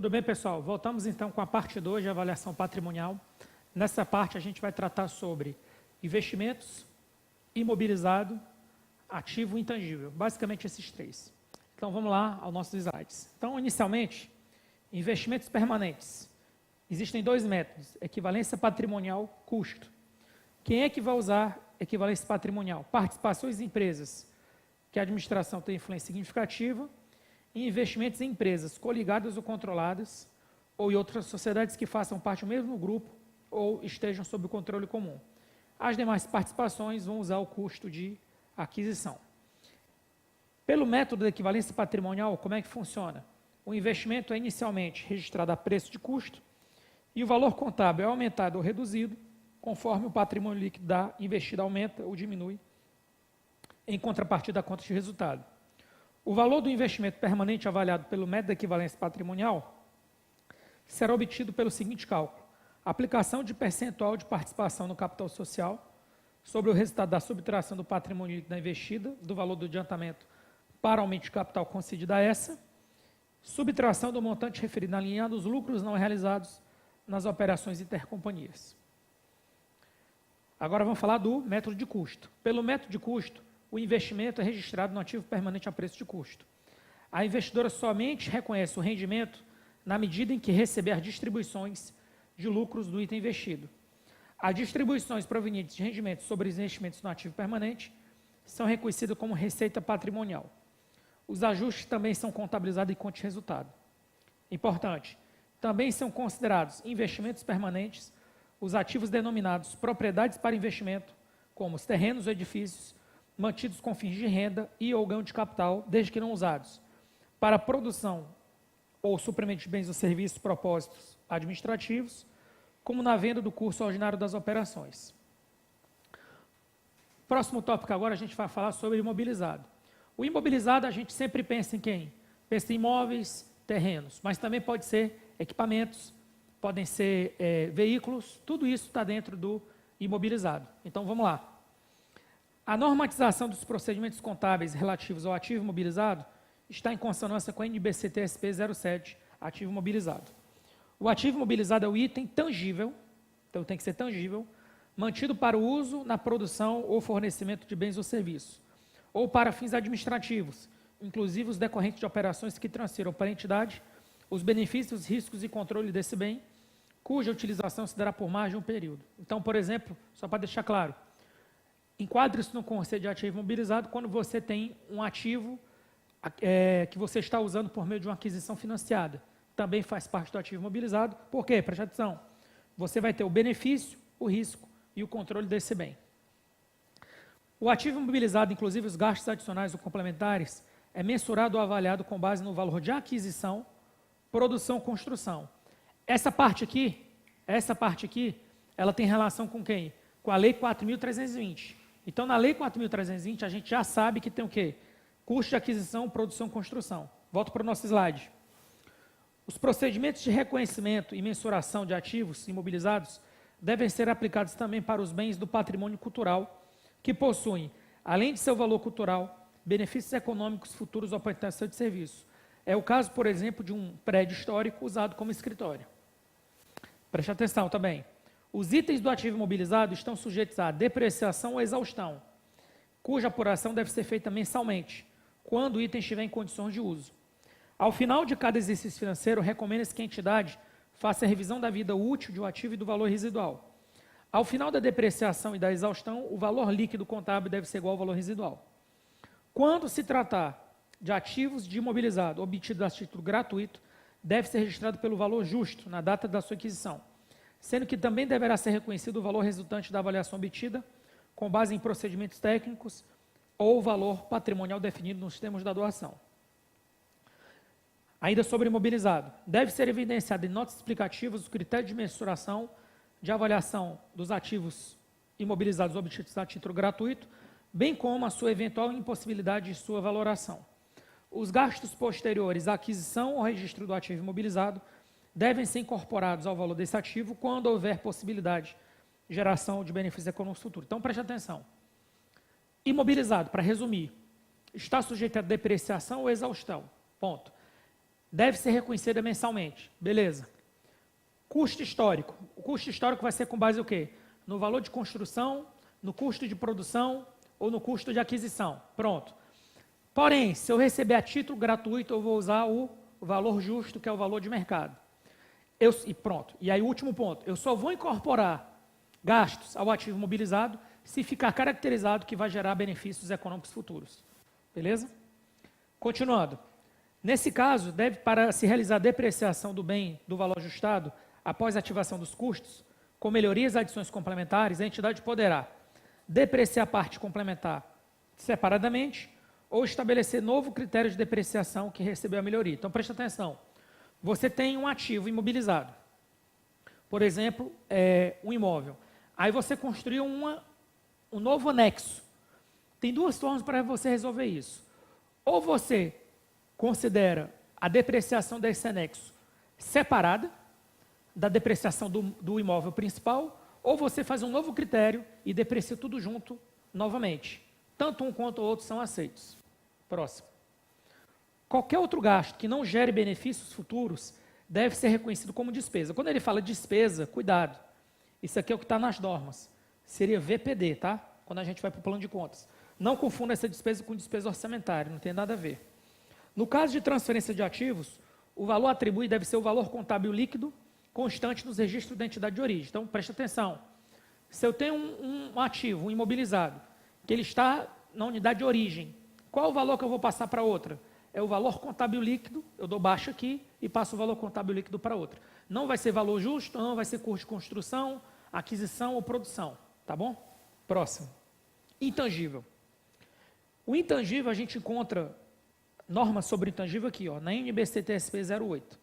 Tudo bem, pessoal? Voltamos então com a parte 2 de avaliação patrimonial. Nessa parte a gente vai tratar sobre investimentos, imobilizado, ativo e intangível. Basicamente esses três. Então vamos lá aos nossos slides. Então, inicialmente, investimentos permanentes. Existem dois métodos, equivalência patrimonial, custo. Quem é que vai usar equivalência patrimonial? Participações em empresas que a administração tem influência significativa e investimentos em empresas coligadas ou controladas ou em outras sociedades que façam parte do mesmo grupo ou estejam sob o controle comum. As demais participações vão usar o custo de aquisição. Pelo método de equivalência patrimonial, como é que funciona? O investimento é inicialmente registrado a preço de custo e o valor contábil é aumentado ou reduzido conforme o patrimônio líquido da investida aumenta ou diminui em contrapartida da conta de resultado. O valor do investimento permanente avaliado pelo método de equivalência patrimonial será obtido pelo seguinte cálculo: aplicação de percentual de participação no capital social sobre o resultado da subtração do patrimônio líquido da investida, do valor do adiantamento para aumento de capital concedido a essa, subtração do montante referido na linha dos lucros não realizados nas operações intercompanhias. Agora vamos falar do método de custo. Pelo método de custo, o investimento é registrado no ativo permanente a preço de custo. A investidora somente reconhece o rendimento na medida em que receber as distribuições de lucros do item investido. As distribuições provenientes de rendimentos sobre os investimentos no ativo permanente são reconhecidas como receita patrimonial. Os ajustes também são contabilizados em conta de resultado. Importante, também são considerados investimentos permanentes os ativos denominados propriedades para investimento, como os terrenos ou edifícios, mantidos com fins de renda e ou ganho de capital, desde que não usados, para produção ou suprimento de bens ou serviços propósitos administrativos, como na venda do curso ordinário das operações. Próximo tópico agora a gente vai falar sobre imobilizado. O imobilizado a gente sempre pensa em quem? Pensa em imóveis, terrenos, mas também pode ser equipamentos, podem ser veículos, tudo isso está dentro do imobilizado. Então vamos lá. A normatização dos procedimentos contábeis relativos ao ativo imobilizado está em consonância com a NBC-TSP 07, ativo imobilizado. O ativo imobilizado é o item tangível, então tem que ser tangível, mantido para o uso na produção ou fornecimento de bens ou serviços, ou para fins administrativos, inclusive os decorrentes de operações que transfiram para a entidade os benefícios, riscos e controle desse bem, cuja utilização se dará por mais de um período. Então, por exemplo, só para deixar claro, enquadre-se no conceito de ativo imobilizado quando você tem um ativo que você está usando por meio de uma aquisição financiada. Também faz parte do ativo imobilizado. Por quê? Preste atenção. Você vai ter o benefício, o risco e o controle desse bem. O ativo imobilizado, inclusive os gastos adicionais ou complementares, é mensurado ou avaliado com base no valor de aquisição, produção ou construção. Essa parte aqui, ela tem relação com quem? Com a Lei 4.320. Então, na Lei 4.320, a gente já sabe que tem o quê? Custo de aquisição, produção e construção. Volto para o nosso slide. Os procedimentos de reconhecimento e mensuração de ativos imobilizados devem ser aplicados também para os bens do patrimônio cultural, que possuem, além de seu valor cultural, benefícios econômicos futuros ou prestação de serviço. É o caso, por exemplo, de um prédio histórico usado como escritório. Preste atenção também. Os itens do ativo imobilizado estão sujeitos à depreciação ou exaustão, cuja apuração deve ser feita mensalmente, quando o item estiver em condições de uso. Ao final de cada exercício financeiro, recomenda-se que a entidade faça a revisão da vida útil do ativo e do valor residual. Ao final da depreciação e da exaustão, o valor líquido contábil deve ser igual ao valor residual. Quando se tratar de ativos de imobilizado obtidos a título gratuito, deve ser registrado pelo valor justo na data da sua aquisição, sendo que também deverá ser reconhecido o valor resultante da avaliação obtida, com base em procedimentos técnicos ou o valor patrimonial definido nos termos da doação. Ainda sobre imobilizado, deve ser evidenciado em notas explicativas os critérios de mensuração de avaliação dos ativos imobilizados obtidos a título gratuito, bem como a sua eventual impossibilidade de sua valoração. Os gastos posteriores à aquisição ou registro do ativo imobilizado devem ser incorporados ao valor desse ativo quando houver possibilidade de geração de benefícios econômicos futuros. Então, preste atenção. Imobilizado, para resumir, está sujeito a depreciação ou exaustão. Ponto. deve ser reconhecida mensalmente. Beleza. Custo histórico. O custo histórico vai ser com base no quê? No valor de construção, no custo de produção ou no custo de aquisição. Pronto. Porém, se eu receber a título gratuito, eu vou usar o valor justo, que é o valor de mercado. E pronto. E aí, o último ponto. Eu só vou incorporar gastos ao ativo imobilizado se ficar caracterizado que vai gerar benefícios econômicos futuros. Beleza? Continuando. Nesse caso, para se realizar a depreciação do bem do valor ajustado após a ativação dos custos, com melhorias e adições complementares, a entidade poderá depreciar a parte complementar separadamente ou estabelecer novo critério de depreciação que recebeu a melhoria. Então, preste atenção. Você tem um ativo imobilizado, por exemplo, um imóvel. Aí você construiu um novo anexo. Tem duas formas para você resolver isso. Ou você considera a depreciação desse anexo separada da depreciação do imóvel principal, ou você faz um novo critério e deprecia tudo junto novamente. Tanto um quanto o outro são aceitos. Próximo. Qualquer outro gasto que não gere benefícios futuros deve ser reconhecido como despesa. Quando ele fala despesa, cuidado. Isso aqui é o que está nas normas. Seria VPD, tá? Quando a gente vai para o plano de contas. Não confunda essa despesa com despesa orçamentária, não tem nada a ver. No caso de transferência de ativos, o valor atribuído deve ser o valor contábil líquido constante nos registros da entidade de origem. Então, preste atenção. Se eu tenho um ativo, um imobilizado, que ele está na unidade de origem, qual o valor que eu vou passar para outra? É o valor contábil líquido, eu dou baixo aqui e passo o valor contábil líquido para outra. Não vai ser valor justo, não vai ser custo de construção, aquisição ou produção, tá bom? Próximo. Intangível. O intangível a gente encontra normas sobre intangível aqui, ó, na NBC-TSP 08.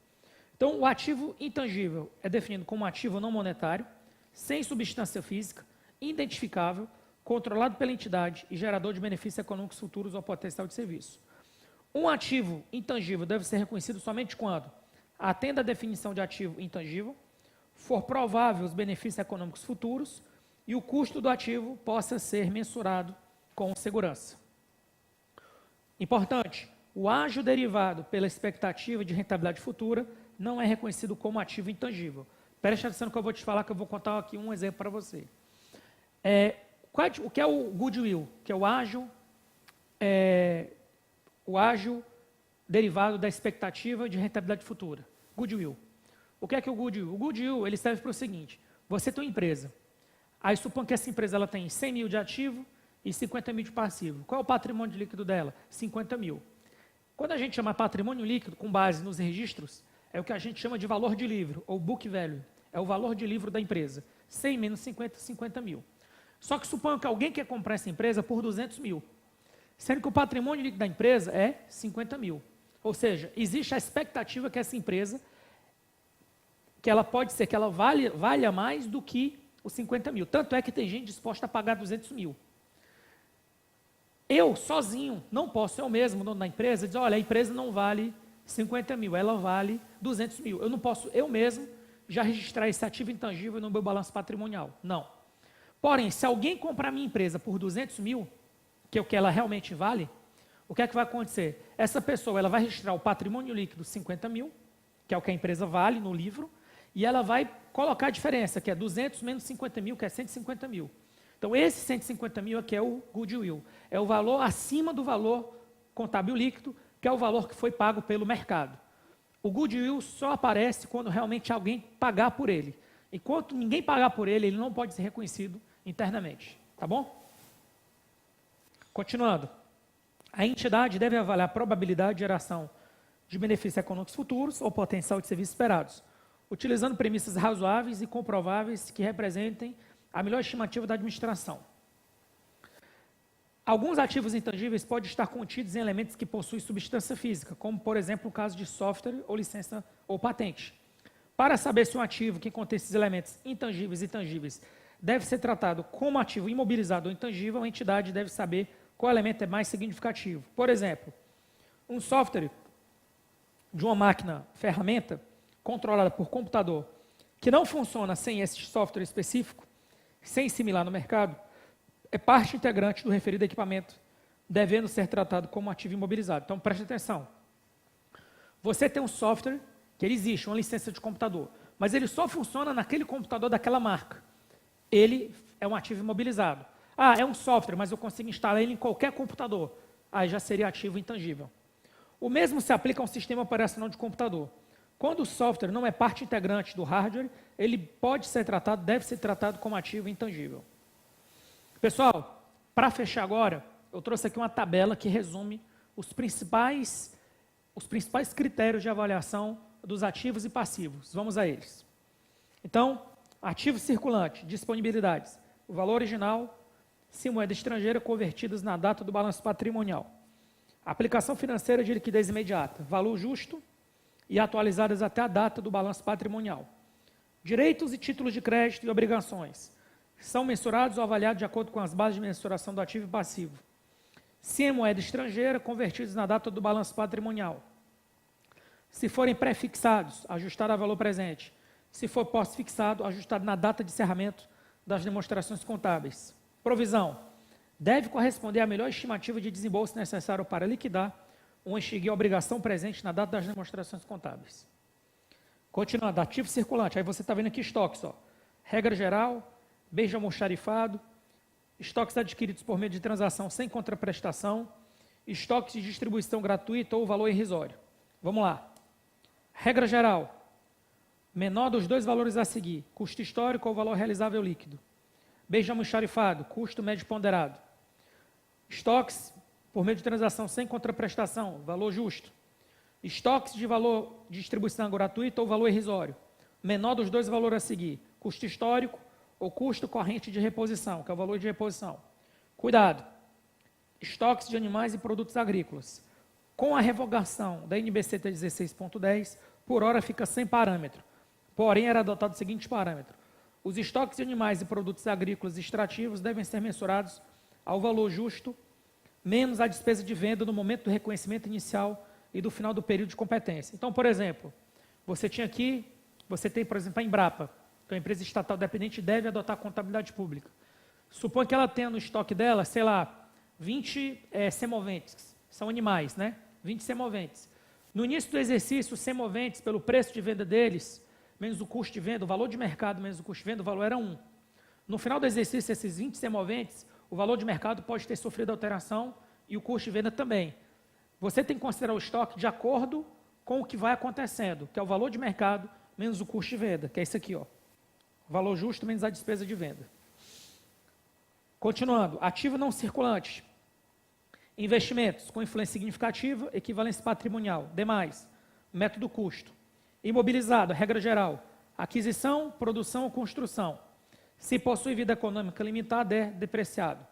Então, o ativo intangível é definido como ativo não monetário, sem substância física, identificável, controlado pela entidade e gerador de benefícios econômicos futuros ou potencial de serviço. Um ativo intangível deve ser reconhecido somente quando atenda à definição de ativo intangível, for provável os benefícios econômicos futuros e o custo do ativo possa ser mensurado com segurança. Importante, o ágio derivado pela expectativa de rentabilidade futura não é reconhecido como ativo intangível. Preste atenção no que eu vou te falar, que eu vou contar aqui um exemplo para você. O que é o goodwill? Que é o ágio derivado da expectativa de rentabilidade futura. Goodwill. O que é o goodwill? O goodwill ele serve para o seguinte: você tem uma empresa. Aí supõe que essa empresa ela tem 100 mil de ativo e 50 mil de passivo. Qual é o patrimônio líquido dela? 50 mil. Quando a gente chama patrimônio líquido, com base nos registros, é o que a gente chama de valor de livro, ou book value. É o valor de livro da empresa. 100 menos 50, 50 mil. Só que suponha que alguém quer comprar essa empresa por 200 mil. Sendo que o patrimônio líquido da empresa é 50 mil. Ou seja, existe a expectativa que essa empresa, que ela pode ser que ela valha mais do que os 50 mil. Tanto é que tem gente disposta a pagar 200 mil. Eu, sozinho, não posso, eu mesmo, dono da empresa, dizer, olha, a empresa não vale 50 mil, ela vale 200 mil. Eu não posso, eu mesmo, já registrar esse ativo intangível no meu balanço patrimonial. Não. Porém, se alguém comprar minha empresa por 200 mil, que é o que ela realmente vale, o que é que vai acontecer? Essa pessoa ela vai registrar o patrimônio líquido 50 mil, que é o que a empresa vale no livro, e ela vai colocar a diferença, que é 200 menos 50 mil, que é 150 mil. Então, esse 150 mil aqui é o goodwill. É o valor acima do valor contábil líquido, que é o valor que foi pago pelo mercado. O goodwill só aparece quando realmente alguém pagar por ele. Enquanto ninguém pagar por ele, ele não pode ser reconhecido internamente. Tá bom? Continuando. A entidade deve avaliar a probabilidade de geração de benefícios econômicos futuros ou potencial de serviços esperados, utilizando premissas razoáveis e comprováveis que representem a melhor estimativa da administração. Alguns ativos intangíveis podem estar contidos em elementos que possuem substância física, como, por exemplo, o caso de software ou licença ou patente. Para saber se um ativo que contém esses elementos intangíveis e tangíveis deve ser tratado como ativo imobilizado ou intangível, a entidade deve saber qual elemento é mais significativo. Por exemplo, um software de uma máquina, ferramenta, controlada por computador, que não funciona sem esse software específico, sem similar no mercado, é parte integrante do referido equipamento, devendo ser tratado como ativo imobilizado. Então, preste atenção. Você tem um software que ele existe, uma licença de computador, mas ele só funciona naquele computador daquela marca. Ele é um ativo imobilizado. Ah, é um software, mas eu consigo instalar ele em qualquer computador. Aí já seria ativo intangível. O mesmo se aplica a um sistema operacional de computador. Quando o software não é parte integrante do hardware, ele pode ser tratado, deve ser tratado como ativo intangível. Pessoal, para fechar agora, eu trouxe aqui uma tabela que resume os principais critérios de avaliação dos ativos e passivos. Vamos a eles. Então, ativo circulante, disponibilidades, o valor original, se moeda estrangeira convertidas na data do balanço patrimonial. Aplicação financeira de liquidez imediata, valor justo e atualizadas até a data do balanço patrimonial. Direitos e títulos de crédito e obrigações são mensurados ou avaliados de acordo com as bases de mensuração do ativo e passivo. Se em moeda estrangeira, convertidos na data do balanço patrimonial. Se forem pré-fixados, ajustado a valor presente. Se for pós-fixado, ajustado na data de encerramento das demonstrações contábeis. Provisão. Deve corresponder à melhor estimativa de desembolso necessário para liquidar ou extinguir a obrigação presente na data das demonstrações contábeis. Continuando, ativo circulante. Aí você está vendo aqui estoques. Ó. Regra geral, bens de almoxarifado, estoques adquiridos por meio de transação sem contraprestação, estoques de distribuição gratuita ou valor irrisório. Vamos lá. Regra geral, menor dos dois valores a seguir, custo histórico ou valor realizável líquido. Bens de almoxarifado, custo médio ponderado. Estoques por meio de transação sem contraprestação, valor justo. Estoques de valor de distribuição gratuita ou valor irrisório. Menor dos dois valores a seguir, custo histórico ou custo corrente de reposição, que é o valor de reposição. Cuidado. Estoques de animais e produtos agrícolas. Com a revogação da NBCT 16.10, por hora fica sem parâmetro. Porém, era adotado o seguinte parâmetro. Os estoques de animais e produtos agrícolas extrativos devem ser mensurados ao valor justo, menos a despesa de venda no momento do reconhecimento inicial e do final do período de competência. Então, por exemplo, você tem, por exemplo, a Embrapa, que é uma empresa estatal dependente, deve adotar a contabilidade pública. Supõe que ela tenha no estoque dela, sei lá, 20 semoventes, são animais, né? 20 semoventes. No início do exercício, os semoventes, pelo preço de venda deles, menos o custo de venda, o valor de mercado menos o custo de venda, o valor era 1. No final do exercício, esses 20 semoventes, o valor de mercado pode ter sofrido alteração e o custo de venda também. Você tem que considerar o estoque de acordo com o que vai acontecendo, que é o valor de mercado menos o custo de venda, que é isso aqui, ó. Valor justo menos a despesa de venda. Continuando, ativo não circulante. Investimentos com influência significativa, equivalência patrimonial. Demais, método custo. Imobilizado, regra geral. Aquisição, produção ou construção. Se possui vida econômica limitada, é depreciado.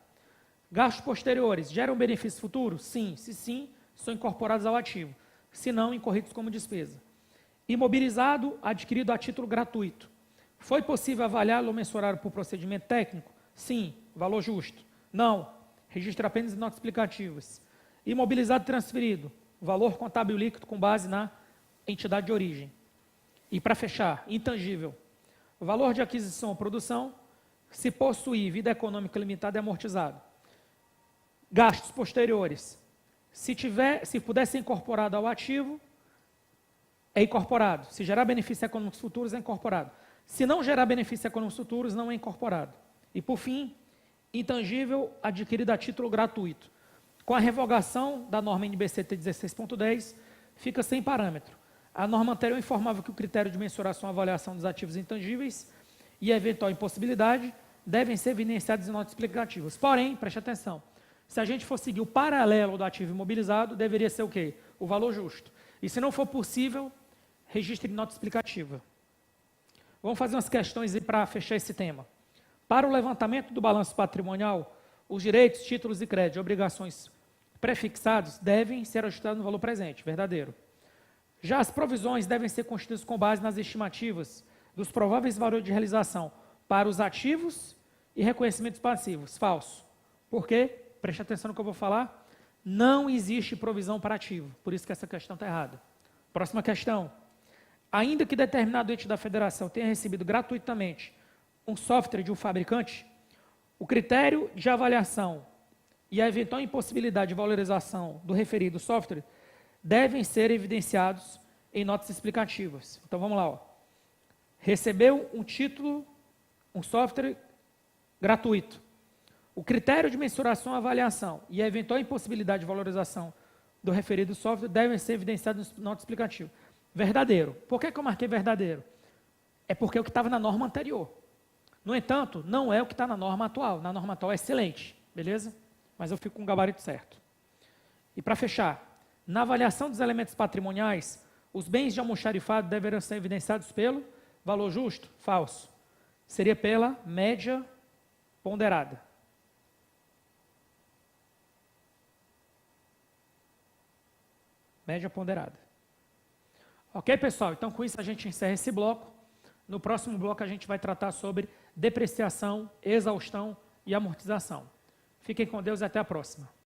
Gastos posteriores, geram benefício futuro? Sim. Se sim, são incorporados ao ativo. Se não, incorridos como despesa. Imobilizado, adquirido a título gratuito. Foi possível avaliá-lo ou mensurá-lo por procedimento técnico? Sim. Valor justo? Não. Registro apenas em notas explicativas. Imobilizado transferido. Valor contábil líquido com base na entidade de origem. E para fechar, intangível. Valor de aquisição ou produção, se possuir vida econômica limitada, é amortizado. Gastos posteriores. Se puder ser incorporado ao ativo, é incorporado. Se gerar benefícios econômicos futuros, é incorporado. Se não gerar benefícios econômicos futuros, não é incorporado. E por fim, intangível adquirido a título gratuito. Com a revogação da norma NBCT 16.10, fica sem parâmetro. A norma anterior informava que o critério de mensuração e avaliação dos ativos intangíveis e eventual impossibilidade devem ser evidenciados em notas explicativas. Porém, preste atenção, se a gente for seguir o paralelo do ativo imobilizado, deveria ser o quê? O valor justo. E se não for possível, registre em nota explicativa. Vamos fazer umas questões aí para fechar esse tema. Para o levantamento do balanço patrimonial, os direitos, títulos e créditos, obrigações prefixados devem ser ajustados no valor presente, verdadeiro. Já as provisões devem ser constituídas com base nas estimativas dos prováveis valores de realização para os ativos e reconhecimentos passivos, falso. Por quê? Preste atenção no que eu vou falar. Não existe provisão para ativo, por isso que essa questão está errada. Próxima questão. Ainda que determinado ente da federação tenha recebido gratuitamente um software de um fabricante, o critério de avaliação e a eventual impossibilidade de valorização do referido software devem ser evidenciados em notas explicativas. Então, vamos lá. Ó. Recebeu um título, um software gratuito. O critério de mensuração e avaliação e a eventual impossibilidade de valorização do referido software devem ser evidenciados em nota explicativa. Verdadeiro. Por que eu marquei verdadeiro? É porque é o que estava na norma anterior. No entanto, não é o que está na norma atual. Na norma atual é excelente, beleza? Mas eu fico com o gabarito certo. E para fechar, na avaliação dos elementos patrimoniais, os bens de almoxarifado deverão ser evidenciados pelo valor justo? Falso. Seria pela média ponderada. Média ponderada. Ok, pessoal? Então, com isso, a gente encerra esse bloco. No próximo bloco, a gente vai tratar sobre depreciação, exaustão e amortização. Fiquem com Deus e até a próxima.